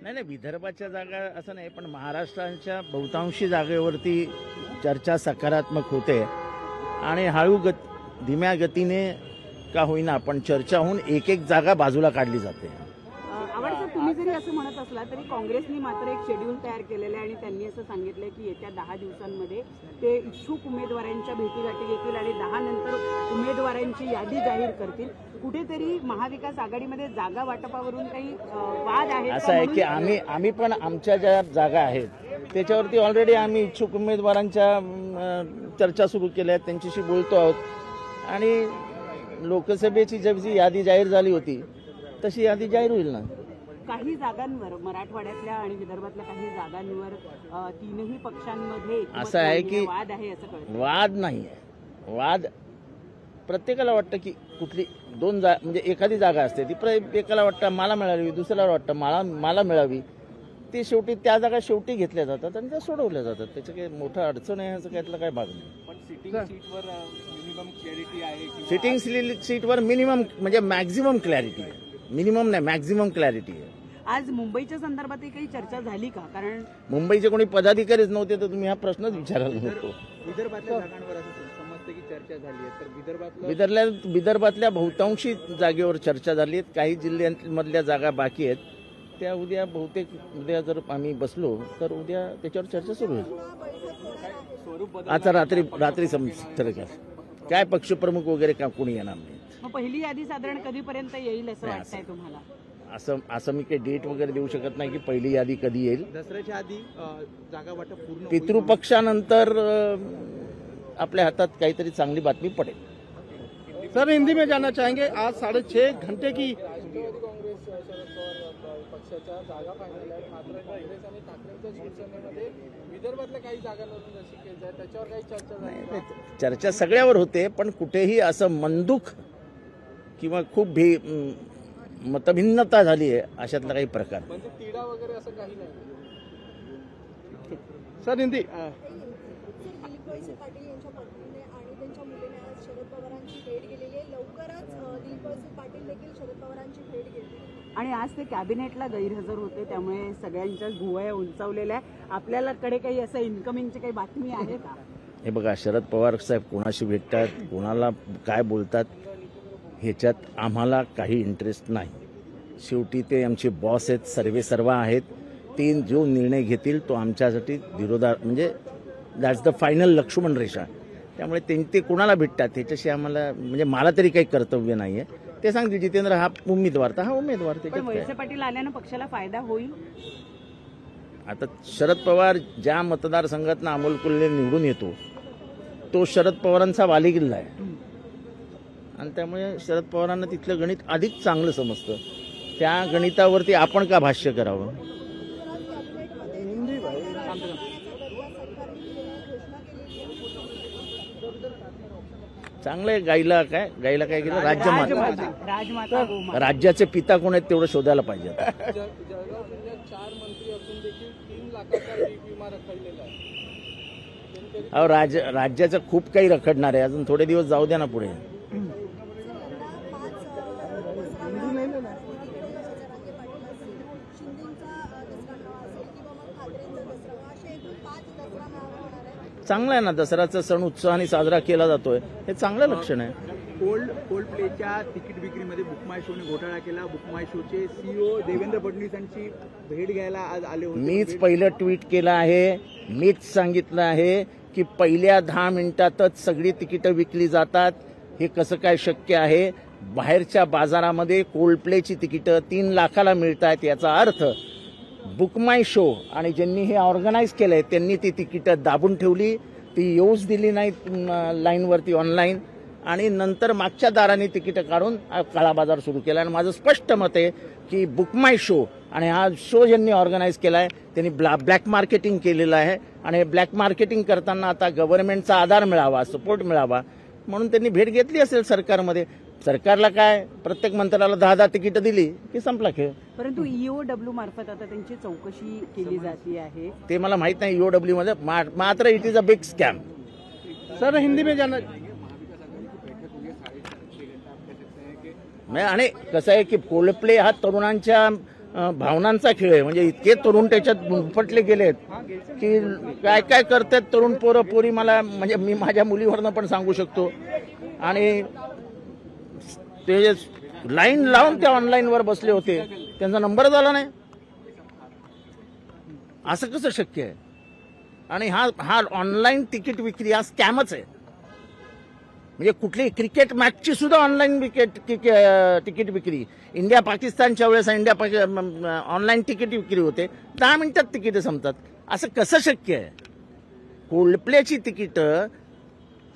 नाही, विदर्भाच्या जागा असं नाही, पण महाराष्ट्राच्या बहुतांशी जागेवरती चर्चा सकारात्मक होते आणि धीम्या गतीने का होईना पण चर्चा होऊन एक एक जागा बाजूला काढली जाते. आवडतं तुम्ही जरी असं म्हणत असला तरी काँग्रेसने मात्र एक शेड्यूल तयार केलेलं आहे आणि त्यांनी असं सांगितलंय की येत्या 10 दिवसांमध्ये ते इच्छुक उमेदवारांच्या भेटीगाठी घेतील आणि 10 नंतर उमेदवारांची यादी जाहीर करतील. कुठेतरी महाविकास आघाडीमध्ये जागा वाटपावरून काही वाद आहेत असं आहे की आम्ही पण आमच्या ज्या जागा आहेत त्याच्यावरती ऑलरेडी आम्ही इच्छुक उमेदवारांच्या चर्चा सुरू केल्या आहेत, त्यांच्याशी बोलतो आहोत आणि लोकसभेची जी यादी जाहीर झाली होती तशी यादी जाहीर होईल ना. काही जागांवर मराठवाड्यातल्या आणि विदर्भातल्या काही जागांवर तीनही पक्षांमध्ये असं आहे की वाद आहे असं कळतं. वाद नाही आहे, वाद प्रत्येकाला वाटतं की कुठली म्हणजे एखादी जागा असते ती एकाला वाटतं मला मिळावी, दुसऱ्याला वाटतं मला मिळावी. ते शेवटी त्या जागा शेवटी घेतल्या जातात आणि त्या सोडवल्या जातात. त्याचं काही मोठं अडचण आहे असं त्यातला काही भाग नाही. पण सिटिंग सीटवर मिनिमम क्लॅरिटी आहे. सिटिंग सीटवर मिनिमम म्हणजे मॅक्झिमम क्लॅरिटी आहे, मिनिमम नाही मॅक्झिमम क्लॅरिटी आहे. आज मुंबईच्या संदर्भातही काही चर्चा झाली का? कारण मुंबईचे कोणी पदाधिकारीच नव्हते तर तुम्ही हा प्रश्नच विचारायला नको. विदर्भातल्या जागांवर असं समजतं की चर्चा झाली आहे, तर विदर्भातल्या बहुतांशी जागेवर चर्चा झाली आहे. काही जिल्ह्यांमधल्या जागा बाकी आहेत, त्या उद्या जर आम्ही बसलो तर उद्या त्याच्यावर चर्चा सुरू होईल. आता रात्री समजेल काय पक्षप्रमुख वगैरे का कोणी येणार नाही. मग पहिली यादी साधारण कधीपर्यंत येईल असं वाटतंय तुम्हाला? असं मी काही डेट वगैरे देऊ शकत नाही की पहिली यादी कधी येईल. दसऱ्याच्या आधी जागा वाटप पूर्ण पितृपक्षानंतर आपल्या हातात काहीतरी चांगली बातमी पडेल. सर हिंदी में जानना चाहेंगे, आज 6.5 घंटे की पक्षाच्या जागा फायनल आहेत, मात्र काँग्रेस आणि ठाकरेंच्या शिवसेनेमध्ये विदर्भातल्या काही जागांवरून जशी केस आहे त्याच्यावर काही चर्चा झाली. चर्चा सगळ्यावर होते, पण कुठेही असं मंदुक किंवा खूप मतभिन्नता झाली आहे अशातला काही प्रकार म्हणजे तिढा वगैरे असं काही नाही. सर हिंदी दिलीप वळसे पाटील यांच्या पत्नीने आणि त्यांच्या मुलीने आज शरद पवारांची भेट गेलेली आहे. लवकरच दिलीप वळसे पाटील देखील शरद पवारांची भेट घेतील आणि आज ते कॅबिनेटला गैरहजर होते, त्यामुळे सगळ्यांच्या भुवया उंचावलेल्या आहे. आपल्याला कडे काही असं इन्कमिंगची काही बातमी आहे का? हे बघा, शरद पवार साहेब कोणाशी भेटतात, कोणाला काय बोलतात ह्याच्यात आम्हाला काही इंटरेस्ट नाही. शेवटी ते आमचे बॉस आहेत, सर्वेसर्वा आहेत. ते जो निर्णय घेतील तो आमच्यासाठी म्हणजे दॅट्स द फायनल लक्ष्मण रेषा. त्यामुळे ते कोणाला भेटतात ह्याच्याशी आम्हाला म्हणजे मला तरी काही कर्तव्य नाही आहे. ते सांगतील जितेंद्र हा उमेदवार तर हा उमेदवार. पण वळसे पाटील आल्यानं पक्षाला फायदा होईल. आता शरद पवार ज्या मतदारसंघातनं अमोल कोल्हे निवडून येतो तो शरद पवारांचा वालीगिल्ला आहे आणि त्यामुळे शरद पवारांना तिथलं गणित अधिक चांगलं समजतं. त्या गणितावरती आपण का भाष्य करावं? चांगलं आहे. गाईला काय केलं? राजमाता राज्याचे पिता कोण आहेत तेवढं शोधायला पाहिजे. जळगाव जिल्ह्यात 4 मंत्री असून देखील 3 लाखाचा पीक विमा रखडलेला आहे. राज्याचं खूप काही रखडणार आहे. अजून थोडे दिवस जाऊ द्या ना पुढे. चांगला आहे ना, दसऱ्याचा सण उत्साहाने साजरा केला जातोय, हे चांगलं लक्षण आहे. कोल्ड प्लेच्या तिकीट विक्रीमध्ये बुकमाय शोने घोटाळा केला. बुकमाय शोचे सीईओ देवेंद्र फडणवीसांची भेट घ्यायला आज आले होते. मीच पहिलं ट्विट केलं आहे, मीच सांगितलं आहे की पहिल्या 10 मिनिटातच सगळी तिकीटं विकली जातात. हे कसं काय शक्य आहे? बाहेरच्या बाजारामध्ये कोल्ड प्लेची तिकीटं 3 लाखाला मिळत आहेत. याचा अर्थ बुकमाय शो आणि ज्यांनी हे ऑर्गनाईज केलंय त्यांनी ती तिकीटं दाबून ठेवली, ती येऊच दिली नाहीत लाईनवरती ऑनलाईन, आणि नंतर मागच्या दाराने तिकीटं काढून काळा बाजार सुरू केला. आणि माझं स्पष्ट मत आहे की बुकमाय शो आणि हा शो ज्यांनी ऑर्गनाईज केला आहे त्यांनी ब्लॅक मार्केटिंग केलेलं आहे. आणि ब्लॅक मार्केटिंग करताना आता गव्हर्नमेंटचा आधार मिळावा, सपोर्ट मिळावा म्हणून त्यांनी भेट घेतली असेल सरकारमध्ये. सरकारला काय, प्रत्येक मंत्र्याला 10-10 तिकीटं दिली की संपला खेळ. परंतु ईओडब्ल्यू मार्फत आता त्यांची चौकशी केली जाते आहे. ते मला माहित नाही ईओडब्ल्यू मध्ये, मात्र it is a big scam. Sir Hindi में जानना आणि कसं आहे की कोल्ड प्ले हा तरुणांच्या भावनांचा खेळ आहे. म्हणजे इतके तरुण त्याच्यात गुंफटले गेलेत की काय काय करतात तरुण पोरं पोरी, मला म्हणजे मी माझ्या मुलीवरनं पण सांगू शकतो. आणि ते लाईन लावून त्या ऑनलाईनवर बसले होते, त्यांचा नंबर झाला नाही. असं कसं शक्य आहे? आणि हा ऑनलाईन तिकीट विक्री हा स्कॅमच आहे. म्हणजे कुठली क्रिकेट मॅचची सुद्धा ऑनलाईन तिकीट विक्री. इंडिया पाकिस्तानच्या वेळेस ऑनलाईन तिकीट विक्री होते, 10 मिनिटात तिकीट संपतात. असं कसं शक्य आहे? कोल्डप्लेची तिकीटं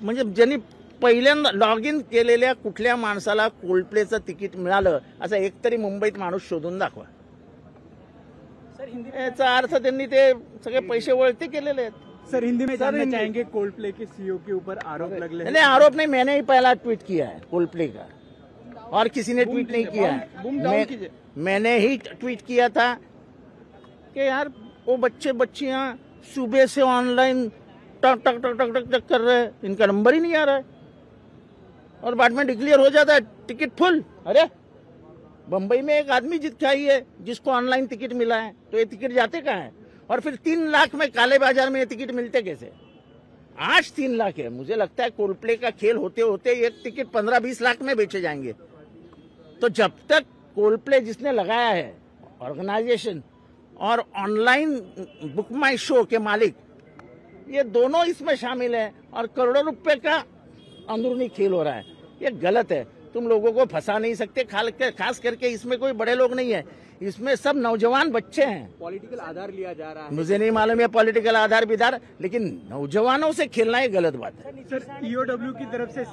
म्हणजे ज्यांनी पहिल्यांदा लॉग इन केलेल्या कुठल्या माणसाला कोल्डप्लेचं तिकीट मिळालं असं एकतरी मुंबईत माणूस शोधून दाखवा. याचा अर्थ त्यांनी ते सगळे पैसे वळते केलेले आहेत. सर हिंदी में जानना चाहेंगे कोल्डप्ले के सीईओ के ऊपर आरोप लग रहे हैं। नहीं, आरोप नहीं, मैंने ही पहला ट्वीट किया है कोल्डप्ले का, और किसी ने ट्वीट नहीं किया है. मैंने ही ट्वीट किया था कि यार वो बच्चे बच्चियां सुबह से ऑनलाइन टक टक टक टक टक टक कर रहे हैं, इनका नंबर ही नहीं आ रहा है, और बाद में डिक्लेयर हो जाता है टिकट फुल. अरे बंबई में एक आदमी है जिसको ऑनलाइन टिकट मिला है, तो ये टिकट जाते कहाँ है? और फिर 3 लाख में काले बाजार में ये टिकट मिलते कैसे? आज 3 लाख है. मुझे लगता है कोल्डप्ले का खेल होते होते एक टिकट 15-20 लाख में बेचे जाएंगे. तो जब तक कोल्डप्ले जिसने लगाया है ऑर्गेनाइजेशन और ऑनलाइन बुक माई शो के मालिक, ये दोनों इसमें शामिल है और करोड़ों रुपए का अंदरूनी खेल हो रहा है. ये गलत है. तुम लोगों को फंसा नहीं सकते. खास करके इसमें कोई बड़े लोग नहीं है, इसमें सब नौजवान बच्चे हैं. पॉलिटिकल आधार लिया जा रहा है. मुझे नहीं मालूम है पॉलिटिकल आधार विधार, लेकिन नौजवानों से खेलना ये गलत बात है. सर ईओडब्ल्यू की तरफ से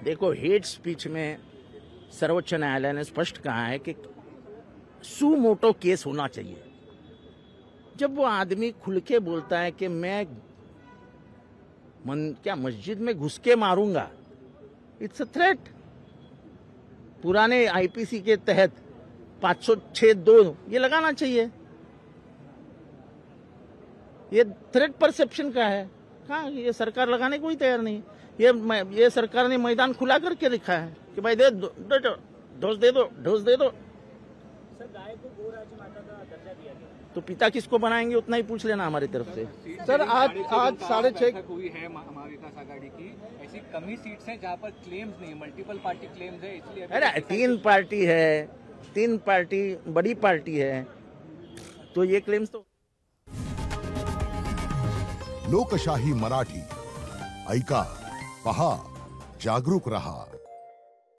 देखो, हेट स्पीच में सर्वोच्च न्यायालय ने स्पष्ट कहा है कि सुमोटो केस होना चाहिए. जब वो आदमी खुल के बोलता है कि मैं क्या मस्जिद में घुस के मारूंगा, इट्स अ थ्रेट. पुराने आईपीसी के तहत 506(2) ये लगाना चाहिए. ये थ्रेट परसेप्शन का है. कहाँ ये सरकार लगाने को ही तैयार नहीं. ये सरकार ने मैदान खुला करके रखा है कि भाई दे दो, ढोस दे दो, ढोस दे दो. सर गाय को गौ राज्य माता का दर्जा दिया गया, तो पिता किसको बनाएंगे उतना ही पूछ लेना हमारी तरफ से. सर आज 6:30 हुई है महाविकास आघाड़ी की. ऐसी कमी सीट्स हैं जहां पर क्लेम्स नहीं, मल्टीपल पार्टी क्लेम्स है, इसलिए अरे 3 पार्टी है, 3 पार्टी बड़ी पार्टी है, तो ये क्लेम्स तो. लोकशाही मराठी ऐका, पहा, जागरूक रहा.